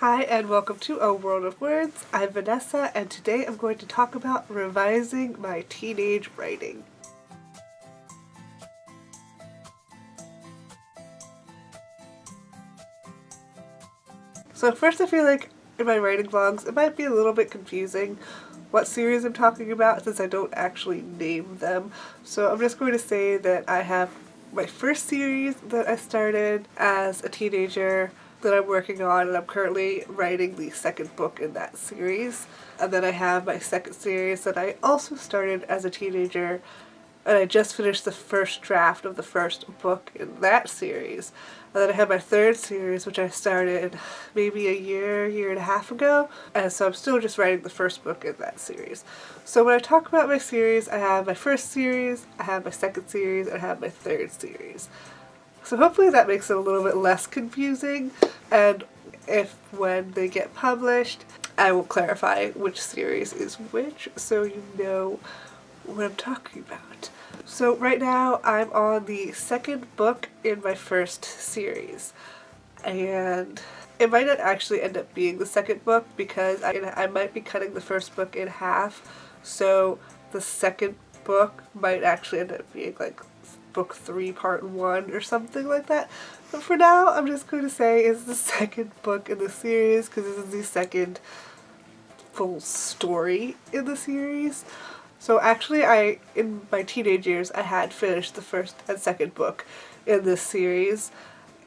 Hi and welcome to A World of Words. I'm Vanessa and today I'm going to talk about revising my teenage writing. So first I feel like in my writing vlogs it might be a little bit confusing what series I'm talking about since I don't actually name them. So I'm just going to say that I have my first series that I started as a teenager that I'm working on, and I'm currently writing the second book in that series. And then I have my second series that I also started as a teenager, and I just finished the first draft of the first book in that series. And then I have my third series, which I started maybe a year and a half ago, and so I'm still just writing the first book in that series. So when I talk about my series, I have my first series, I have my second series, and I have my third series. So hopefully that makes it a little bit less confusing, and when they get published, I will clarify which series is which so you know what I'm talking about. So right now I'm on the second book in my first series, and it might not actually end up being the second book because I might be cutting the first book in half, so the second book might actually end up being like book 3 part 1 or something like that. But for now I'm just going to say it's the second book in the series because this is the second full story in the series. So actually in my teenage years I had finished the first and second book in this series,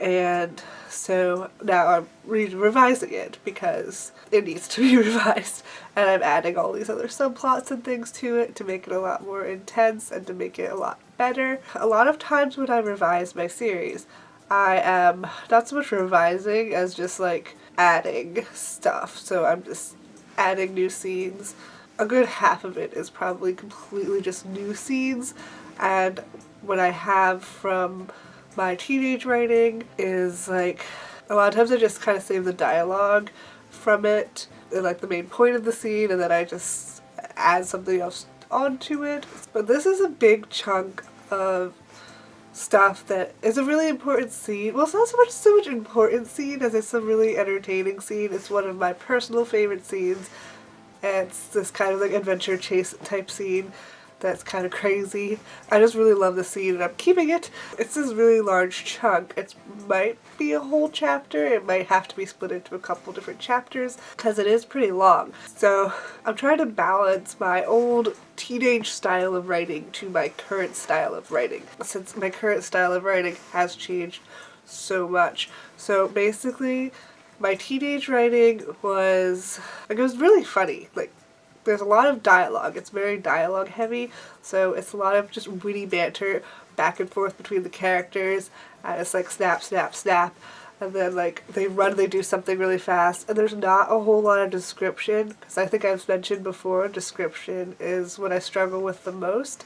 and so now I'm revising it because it needs to be revised, and I'm adding all these other subplots and things to it to make it a lot more intense and to make it a lot better. A lot of times when I revise my series, I am not so much revising as just like adding stuff. So I'm just adding new scenes. A good half of it is probably completely just new scenes, and what I have from my teenage writing is like a lot of times I just kind of save the dialogue from it, like the main point of the scene, and then I just add something else onto it. But this is a big chunk of stuff that is a really important scene. Well, it's not so much important scene as it's a really entertaining scene. It's one of my personal favorite scenes. And it's this kind of like adventure chase type scene that's kind of crazy. I just really love the scene and I'm keeping it. It's this really large chunk. It might be a whole chapter. It might have to be split into a couple different chapters because it is pretty long. So I'm trying to balance my old teenage style of writing to my current style of writing, since my current style of writing has changed so much. So basically my teenage writing was, like, it was really funny. Like, there's a lot of dialogue. It's very dialogue heavy, so it's a lot of just witty banter back and forth between the characters, and it's like snap, snap, snap, and then like they do something really fast, and there's not a whole lot of description, because I think I've mentioned before, description is what I struggle with the most.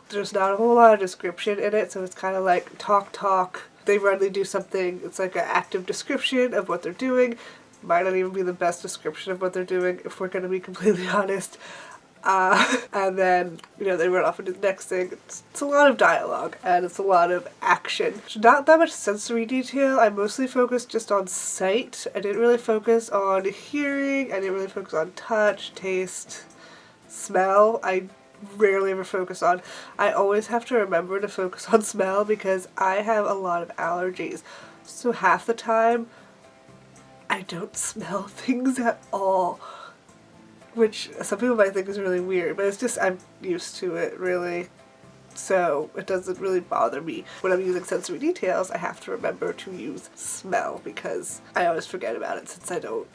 There's not a whole lot of description in it, so it's kind of like talk. They do something, it's like an active description of what they're doing. Might not even be the best description of what they're doing, if we're going to be completely honest. And then, they run off into the next thing. It's a lot of dialogue, and it's a lot of action. Not that much sensory detail. I mostly focused just on sight. I didn't really focus on hearing. I didn't really focus on touch, taste, smell. I rarely ever focus on. I always have to remember to focus on smell because I have a lot of allergies. So half the time, I don't smell things at all, which some people might think is really weird, but it's just I'm used to it, really. So it doesn't really bother me. When I'm using sensory details, I have to remember to use smell because I always forget about it since I don't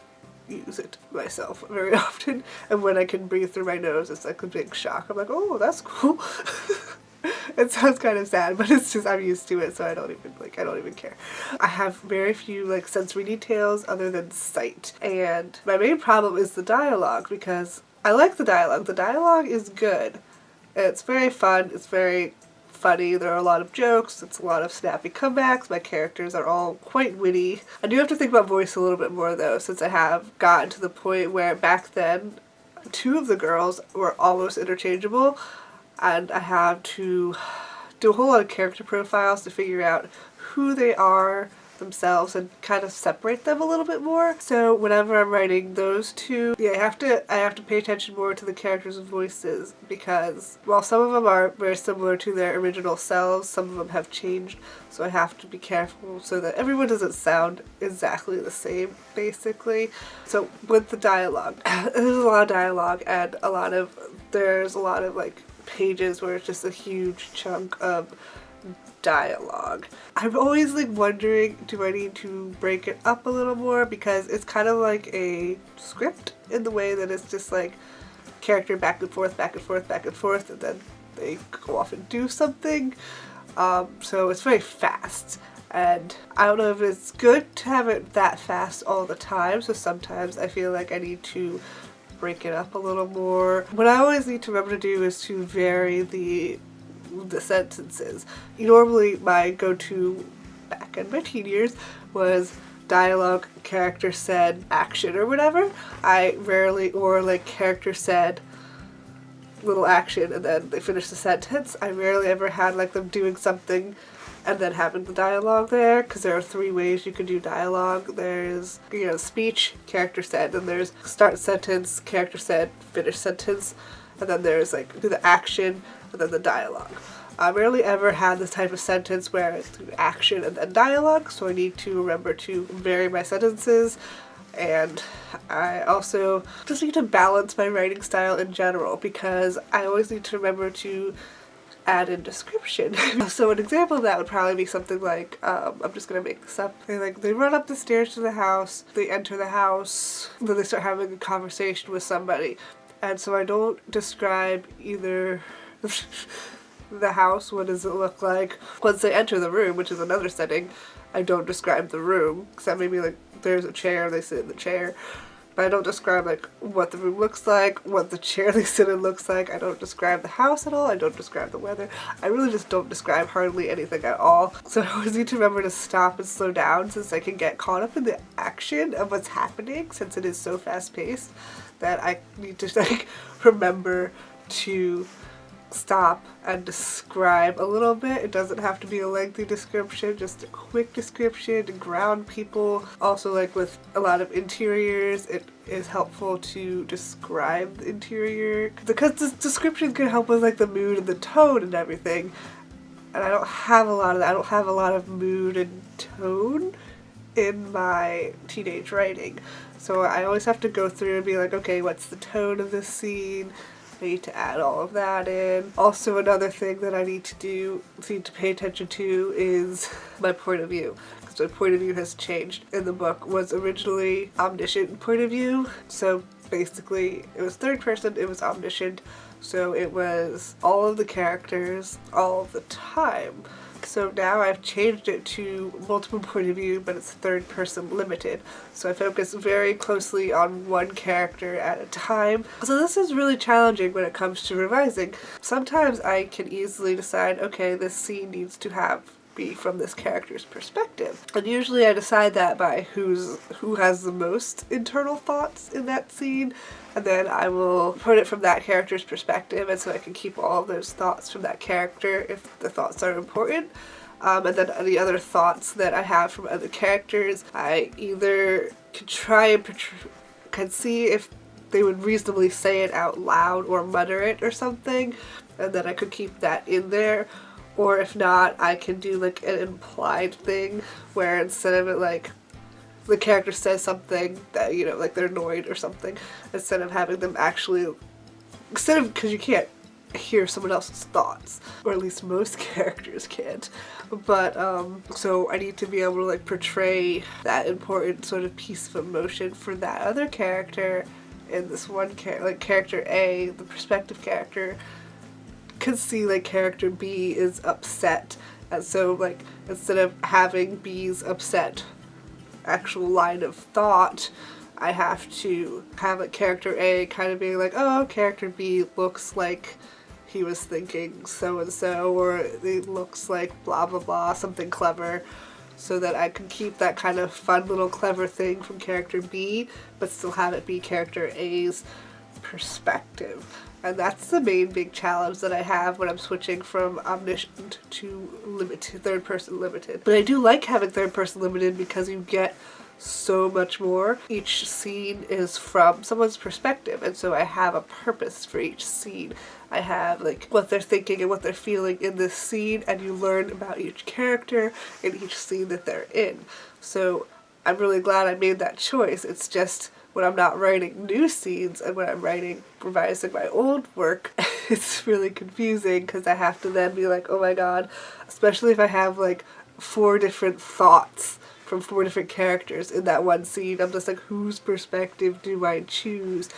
use it myself very often. And when I can breathe through my nose, it's like a big shock. I'm like, oh, that's cool. It sounds kind of sad, but it's just I'm used to it, so I don't even care. I have very few sensory details other than sight, and my main problem is the dialogue because I like the dialogue. The dialogue is good. It's very fun. It's very funny. There are a lot of jokes. It's a lot of snappy comebacks. My characters are all quite witty. I do have to think about voice a little bit more though, since I have gotten to the point where back then 2 of the girls were almost interchangeable. And I have to do a whole lot of character profiles to figure out who they are themselves and kind of separate them a little bit more. So whenever I'm writing those two, yeah, I have to pay attention more to the characters' voices, because while some of them are very similar to their original selves, some of them have changed, so I have to be careful so that everyone doesn't sound exactly the same, basically. So with the dialogue, there's a lot of dialogue, and there's a lot of like pages where it's just a huge chunk of dialogue. I'm always like wondering, do I need to break it up a little more, because it's kind of like a script in the way that it's just like character back and forth, back and forth, back and forth, and then they go off and do something. So it's very fast, and I don't know if it's good to have it that fast all the time, so sometimes I feel like I need to break it up a little more. What I always need to remember to do is to vary the sentences. Normally my go-to back in my teen years was dialogue, character said, action, or whatever. I rarely, or like character said, little action, and then they finish the sentence. I rarely ever had like them doing something and then having the dialogue there, because there are 3 ways you can do dialogue. There's, speech, character said, and there's start sentence, character said, finish sentence, and then there's like do the action and then the dialogue. I rarely ever had this type of sentence where it's through action and then dialogue, so I need to remember to vary my sentences. And I also just need to balance my writing style in general, because I always need to remember to add in description. So an example of that would probably be something like, I'm just gonna make this up. They run up the stairs to the house, they enter the house, then they start having a conversation with somebody. And so I don't describe either the house, what does it look like. Once they enter the room, which is another setting, I don't describe the room, because that may be like, there's a chair, they sit in the chair. But I don't describe like what the room looks like, what the chair they sit in looks like. I don't describe the house at all. I don't describe the weather. I really just don't describe hardly anything at all. So I always need to remember to stop and slow down, since I can get caught up in the action of what's happening, since it is so fast paced, that I need to like remember to stop and describe a little bit. It doesn't have to be a lengthy description, just a quick description to ground people. Also, like with a lot of interiors, it is helpful to describe the interior, because the description can help with like the mood and the tone and everything, and I don't have a lot of that. I don't have a lot of mood and tone in my teenage writing, so I always have to go through and be like, okay, what's the tone of this scene? I need to add all of that in. Also, another thing that I need to pay attention to is my point of view, because my point of view has changed. In the book was originally omniscient point of view, so basically it was third person, it was omniscient, so it was all of the characters all of the time. So now I've changed it to multiple point of view, but it's third person limited. So I focus very closely on one character at a time. So this is really challenging when it comes to revising. Sometimes I can easily decide, okay, this scene needs to be from this character's perspective. And usually I decide that by who has the most internal thoughts in that scene, and then I will put it from that character's perspective, and so I can keep all of those thoughts from that character if the thoughts are important. And then the other thoughts that I have from other characters, I either can try and can see if they would reasonably say it out loud or mutter it or something, and then I could keep that in there. Or if not, I can do like an implied thing where instead of it like the character says something that, like they're annoyed or something, instead of having them actually, because you can't hear someone else's thoughts, or at least most characters can't, but so I need to be able to like portray that important sort of piece of emotion for that other character in this one like character A, the perspective character, could see like character B is upset, and so like instead of having B's upset actual line of thought, I have to have a character A kind of being like, oh, character B looks like he was thinking so and so, or it looks like blah blah blah, something clever, so that I can keep that kind of fun little clever thing from character B but still have it be character A's perspective. And that's the main big challenge that I have when I'm switching from omniscient to limited, third person limited. But I do like having third person limited because you get so much more. Each scene is from someone's perspective, and so I have a purpose for each scene. I have like what they're thinking and what they're feeling in this scene, and you learn about each character in each scene that they're in. So I'm really glad I made that choice. It's just when I'm not writing new scenes and when I'm revising my old work, it's really confusing because I have to then be like, oh my god, especially if I have like 4 different thoughts from 4 different characters in that one scene. I'm just like, whose perspective do I choose?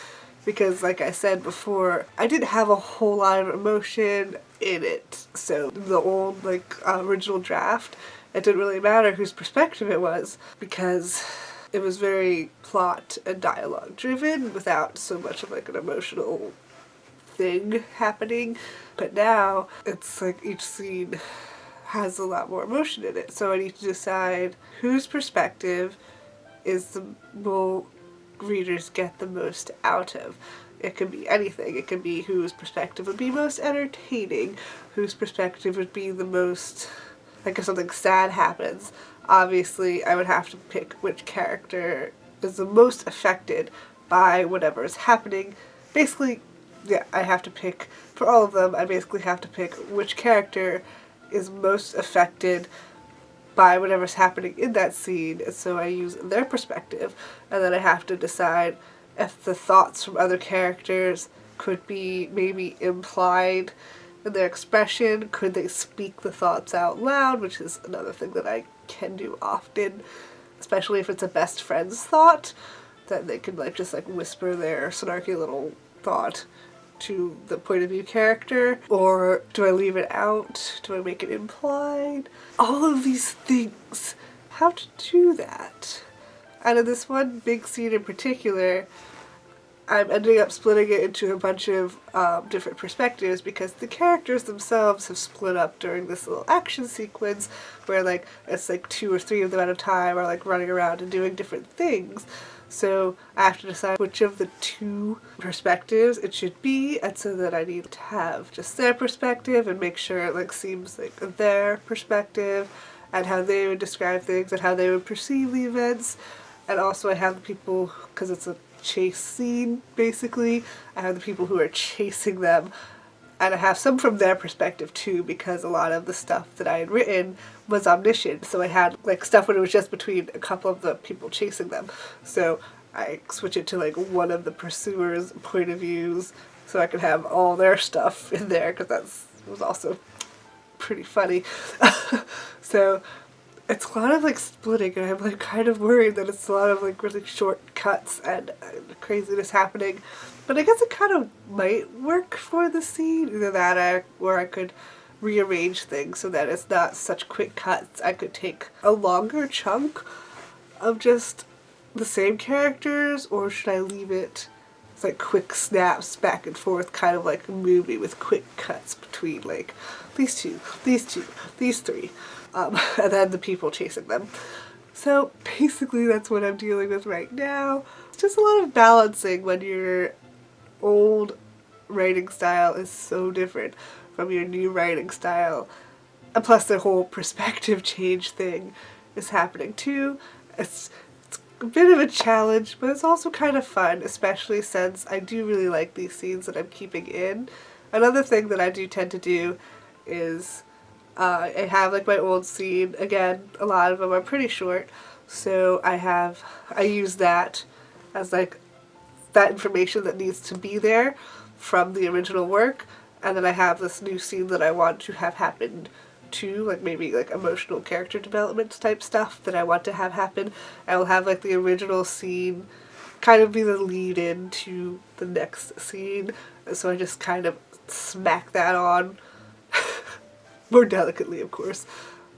Because like I said before, I didn't have a whole lot of emotion in it. So the old like original draft, it didn't really matter whose perspective it was because it was very plot and dialogue driven without so much of like an emotional thing happening. But now it's like each scene has a lot more emotion in it. So I need to decide whose perspective will readers get the most out of. It could be anything. It could be whose perspective would be most entertaining, whose perspective would be the most, like if something sad happens, obviously I would have to pick which character is the most affected by whatever is happening. Basically, yeah, I have to pick, for all of them, I basically have to pick which character is most affected by whatever's happening in that scene, and so I use their perspective, and then I have to decide if the thoughts from other characters could be maybe implied in their expression. Could they speak the thoughts out loud, which is another thing that I can do often, especially if it's a best friend's thought, that they could like just like whisper their snarky little thought to the point of view character, or do I leave it out? Do I make it implied? All of these things, how to do that. And in this one big scene in particular, I'm ending up splitting it into a bunch of different perspectives because the characters themselves have split up during this little action sequence where like it's like 2 or 3 of them at a time are like running around and doing different things. So I have to decide which of the 2 perspectives it should be, and so that I need to have just their perspective and make sure it like seems like their perspective and how they would describe things and how they would perceive the events. And also I have the people, because it's a chase scene basically, I have the people who are chasing them, and I have some from their perspective too, because a lot of the stuff that I had written was omniscient, so I had like stuff when it was just between a couple of the people chasing them, so I switch it to like one of the pursuers' point of views so I could have all their stuff in there, because that was also pretty funny. So it's a lot of like splitting, and I'm like kind of worried that it's a lot of like really short cuts and craziness happening. But I guess it kind of might work for the scene, either that or I could rearrange things so that it's not such quick cuts. I could take a longer chunk of just the same characters, or should I leave it as like quick snaps back and forth, kind of like a movie with quick cuts between like these 2, these 2, these 3. And then the people chasing them. So basically that's what I'm dealing with right now. It's just a lot of balancing when your old writing style is so different from your new writing style. And plus the whole perspective change thing is happening too. It's a bit of a challenge, but it's also kind of fun, especially since I do really like these scenes that I'm keeping in. Another thing that I do tend to do is I have like my old scene, again, a lot of them are pretty short, so I use that as like that information that needs to be there from the original work, and then I have this new scene that I want to have happen too, like maybe like emotional character development type stuff that I want to have happen. I will have like the original scene kind of be the lead in to the next scene, so I just kind of smack that on more delicately, of course,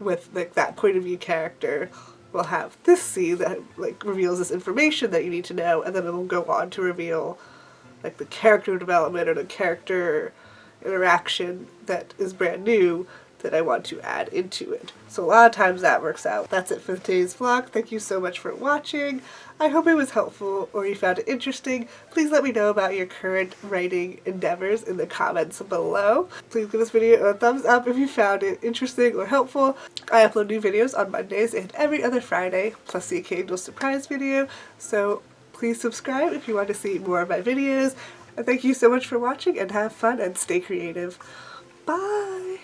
with like that point of view character. We'll have this scene that like reveals this information that you need to know, and then it'll go on to reveal like the character development or the character interaction that is brand new that I want to add into it. So a lot of times that works out. That's it for today's vlog. Thank you so much for watching. I hope it was helpful or you found it interesting. Please let me know about your current writing endeavors in the comments below. Please give this video a thumbs up if you found it interesting or helpful. I upload new videos on Mondays and every other Friday, plus the occasional surprise video. So please subscribe if you want to see more of my videos. And thank you so much for watching, and have fun and stay creative. Bye!